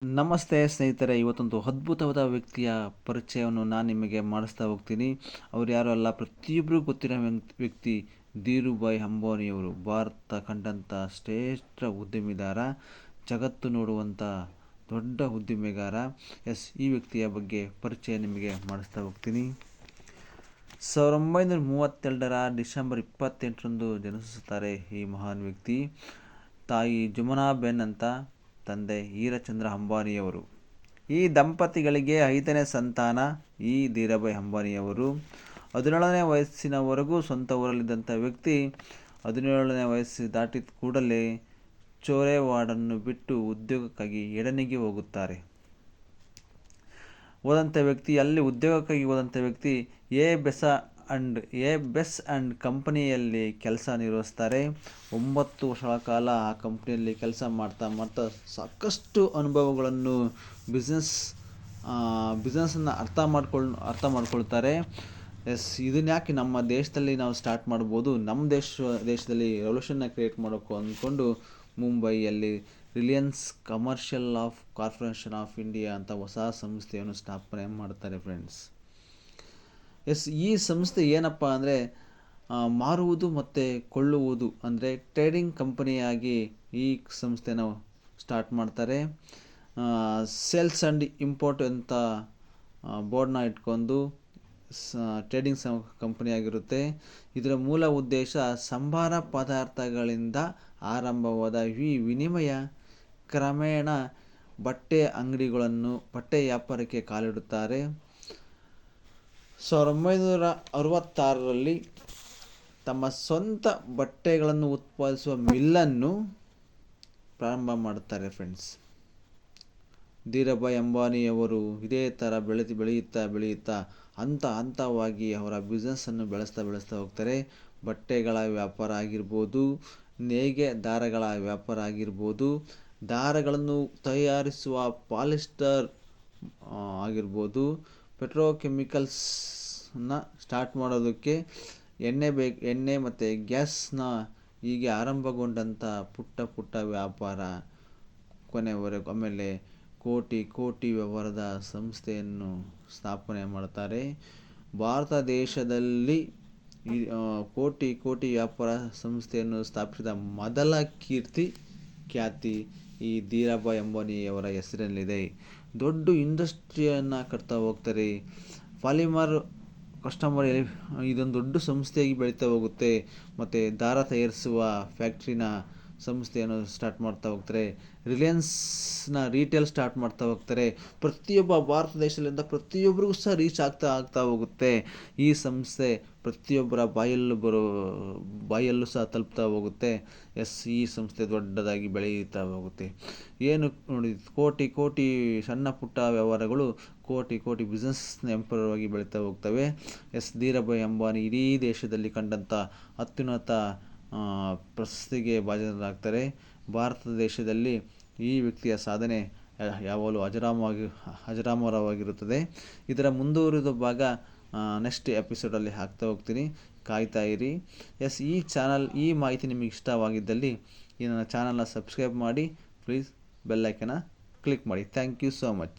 ನಮಸ್ತೆ ಸ್ನೇಹಿತರೆ, ಇವತ್ತೊಂದು ಅದ್ಭುತವಾದ ವ್ಯಕ್ತಿಯ ಪರಿಚಯವನ್ನು ನಾನು ನಿಮಗೆ ಮಾಡಿಸ್ತಾ ಹೋಗ್ತೀನಿ. ಅವ್ರು ಯಾರು ಅಲ್ಲ, ಪ್ರತಿಯೊಬ್ಬರಿಗೂ ಗೊತ್ತಿರೋ ವ್ಯಕ್ತಿ ಧೀರುಭಾಯ್ ಅಂಬಾನಿಯವರು. ಭಾರತ ಕಂಡಂಥ ಶ್ರೇಷ್ಠ ಉದ್ಯಮಿದಾರ, ಜಗತ್ತು ನೋಡುವಂಥ ದೊಡ್ಡ ಉದ್ಯಮಿಗಾರ. ಈ ವ್ಯಕ್ತಿಯ ಬಗ್ಗೆ ಪರಿಚಯ ನಿಮಗೆ ಮಾಡಿಸ್ತಾ ಹೋಗ್ತೀನಿ. 1932 ಡಿಸೆಂಬರ್ 28ರಂದು ಜನಿಸುತ್ತಾರೆ ಈ ಮಹಾನ್ ವ್ಯಕ್ತಿ. ತಾಯಿ ಜುಮನಾಬೆನ್ ಅಂತ, ತಂದೆ ಈರಚಂದ್ರ ಅಂಬಾನಿಯವರು. ಈ ದಂಪತಿಗಳಿಗೆ 5ನೇ ಸಂತಾನ ಈ ಧೀರುಭಾಯ್ ಅಂಬಾನಿಯವರು. 17ನೇ ವಯಸ್ಸಿನವರೆಗೂ ಸ್ವಂತ ಊರಲ್ಲಿದ್ದಂಥ ವ್ಯಕ್ತಿ 17ನೇ ವಯಸ್ಸು ದಾಟಿದ ಕೂಡಲೇ ಚೋರೆವಾಡನ್ನು ಬಿಟ್ಟು ಉದ್ಯೋಗಕ್ಕಾಗಿ ಎಡನಿಗೆ ಹೋಗುತ್ತಾರೆ. ಉದ್ಯೋಗಕ್ಕಾಗಿ ಹೋದಂಥ ವ್ಯಕ್ತಿ ಎ ಬೆಸ್ ಅಂಡ್ ಕಂಪನಿಯಲ್ಲಿ ಕೆಲಸ ನಿರ್ವಹಿಸ್ತಾರೆ. 9 ವರ್ಷಗಳ ಕಾಲ ಆ ಕಂಪ್ನಿಯಲ್ಲಿ ಕೆಲಸ ಮಾಡ್ತಾ ಸಾಕಷ್ಟು ಅನುಭವಗಳನ್ನು, ಬಿಸ್ನೆಸ್ಸನ್ನು ಅರ್ಥ ಮಾಡ್ಕೊಳ್ತಾರೆ. ಇದನ್ನ ಯಾಕೆ ನಮ್ಮ ದೇಶದಲ್ಲಿ ನಾವು ಸ್ಟಾರ್ಟ್ ಮಾಡ್ಬೋದು, ನಮ್ಮ ದೇಶದಲ್ಲಿ ರೆವಲ್ಯೂಷನ್ನ ಕ್ರಿಯೇಟ್ ಮಾಡೋಕ್ಕೆ ಅಂದ್ಕೊಂಡು ಮುಂಬೈಯಲ್ಲಿ Reliance commercial corporation of India ಅಂತ ಹೊಸ ಸಂಸ್ಥೆಯನ್ನು ಸ್ಥಾಪನೆ ಮಾಡ್ತಾರೆ ಫ್ರೆಂಡ್ಸ್. ಈ ಸಂಸ್ಥೆ ಏನಪ್ಪ ಅಂದರೆ, ಮಾರುವುದು ಮತ್ತು ಕೊಳ್ಳುವುದು ಅಂದರೆ ಟ್ರೇಡಿಂಗ್ ಕಂಪನಿಯಾಗಿ ಈ ಸಂಸ್ಥೆನ ಸ್ಟಾರ್ಟ್ ಮಾಡ್ತಾರೆ. ಸೇಲ್ಸ್ ಆ್ಯಂಡ್ ಇಂಪೋರ್ಟ್ ಅಂತ ಬೋರ್ಡ್ನ ಇಟ್ಕೊಂಡು ಟ್ರೇಡಿಂಗ್ ಕಂಪನಿಯಾಗಿರುತ್ತೆ. ಇದರ ಮೂಲ ಉದ್ದೇಶ ಸಂಬಾರ ಪದಾರ್ಥಗಳಿಂದ ಆರಂಭವಾದ ಈ ವಿನಿಮಯ ಕ್ರಮೇಣ ಬಟ್ಟೆ ವ್ಯಾಪಾರಕ್ಕೆ ಕಾಲಿಡುತ್ತಾರೆ. 1966ರಲ್ಲಿ ತಮ್ಮ ಸ್ವಂತ ಬಟ್ಟೆಗಳನ್ನು ಉತ್ಪಾದಿಸುವ ಮಿಲ್ಲನ್ನು ಪ್ರಾರಂಭ ಮಾಡುತ್ತಾರೆ ಫ್ರೆಂಡ್ಸ್. ಧೀರುಭಾಯ್ ಅಂಬಾನಿಯವರು ಇದೇ ಥರ ಬೆಳೆಯುತ್ತಾ ಹಂತವಾಗಿ ಅವರ ಬಿಸ್ನೆಸ್ಸನ್ನು ಬೆಳೆಸ್ತಾ ಹೋಗ್ತಾರೆ. ಬಟ್ಟೆಗಳ ವ್ಯಾಪಾರ ಆಗಿರ್ಬೋದು, ನೇಯ್ಗೆ ದಾರಗಳ ವ್ಯಾಪಾರ ಆಗಿರ್ಬೋದು, ದಾರಗಳನ್ನು ತಯಾರಿಸುವ ಪಾಲಿಸ್ಟರ್ ಆಗಿರ್ಬೋದು, ಪೆಟ್ರೋಕೆಮಿಕಲ್ಸ್ನ ಸ್ಟಾರ್ಟ್ ಮಾಡೋದಕ್ಕೆ ಎಣ್ಣೆ ಮತ್ತು ಗ್ಯಾಸ್ನ ಹೀಗೆ ಆರಂಭಗೊಂಡಂಥ ಪುಟ್ಟ ವ್ಯಾಪಾರ ಕೊನೆವರೆಗೂ ಆಮೇಲೆ ಕೋಟಿ ವ್ಯವಹಾರದ ಸಂಸ್ಥೆಯನ್ನು ಸ್ಥಾಪನೆ ಮಾಡ್ತಾರೆ. ಭಾರತ ದೇಶದಲ್ಲಿ ಕೋಟಿ ವ್ಯಾಪಾರ ಸಂಸ್ಥೆಯನ್ನು ಸ್ಥಾಪಿಸಿದ ಮೊದಲ ಖ್ಯಾತಿ ಈ ಧೀರುಭಾಯ್ ಅಂಬಾನಿಯವರ ಹೆಸರಲ್ಲಿದೆ. ದೊಡ್ಡ ಇಂಡಸ್ಟ್ರಿಯನ್ನು ಕಟ್ತಾ ಹೋಗ್ತಾರೆ. ಪಾಲಿಮರ್ ಕಸ್ಟಮರ್ ಇದೊಂದು ದೊಡ್ಡ ಸಂಸ್ಥೆಯಾಗಿ ಬೆಳೀತಾ ಹೋಗುತ್ತೆ. ಮತ್ತು ದಾರ ತಯಾರಿಸುವ ಫ್ಯಾಕ್ಟ್ರಿನ ಸಂಸ್ಥೆಯನ್ನು ಸ್ಟಾರ್ಟ್ ಮಾಡ್ತಾ ಹೋಗ್ತಾರೆ. ರಿಲಯನ್ಸ್ನ ರೀಟೇಲ್ ಸ್ಟಾರ್ಟ್ ಮಾಡ್ತಾ ಹೋಗ್ತಾರೆ. ಪ್ರತಿಯೊಬ್ಬ ಭಾರತ ದೇಶದಿಂದ ಪ್ರತಿಯೊಬ್ಬರಿಗೂ ಸಹ ರೀಚ್ ಆಗ್ತಾ ಹೋಗುತ್ತೆ. ಈ ಸಂಸ್ಥೆ ಪ್ರತಿಯೊಬ್ಬರ ಬಾಯಲ್ಲೂ ಸಹ ತಲುಪ್ತಾ ಹೋಗುತ್ತೆ. ಈ ಸಂಸ್ಥೆ ದೊಡ್ಡದಾಗಿ ಬೆಳೆಯುತ್ತಾ ಹೋಗುತ್ತೆ. ಏನು ನೋಡಿ, ಕೋಟಿ ಸಣ್ಣ ಪುಟ್ಟ ವ್ಯವಹಾರಗಳು ಕೋಟಿ ಬಿಸ್ನೆಸ್ ಎಂಪರವಾಗಿ ಬೆಳೀತಾ ಹೋಗ್ತವೆ. ಧೀರುಭಾಯ್ ಅಂಬಾನಿ ಇಡೀ ದೇಶದಲ್ಲಿ ಕಂಡಂಥ ಅತ್ಯುನ್ನತ ಪ್ರಶಸ್ತಿಗೆ ಭಾಜನರಾಗ್ತಾರೆ. ಭಾರತ ದೇಶದಲ್ಲಿ ಈ ವ್ಯಕ್ತಿಯ ಸಾಧನೆ ಯಾವಾಗಲೂ ಅಜರಾಮರವಾಗಿರುತ್ತದೆ. ಇದರ ಮುಂದುವರಿದ ಭಾಗ ನೆಕ್ಸ್ಟ್ ಎಪಿಸೋಡಲ್ಲಿ ಹಾಕ್ತಾ ಹೋಗ್ತೀನಿ, ಕಾಯ್ತಾ ಇರಿ. ಈ ಮಾಹಿತಿ ನಿಮಗೆ ಇಷ್ಟವಾಗಿದ್ದಲ್ಲಿ ಈ ನನ್ನ ಚಾನಲ್ನ ಸಬ್ಸ್ಕ್ರೈಬ್ ಮಾಡಿ, ಪ್ಲೀಸ್ ಬೆಲ್ ಐಕನ್ನ ಕ್ಲಿಕ್ ಮಾಡಿ. Thank you so much.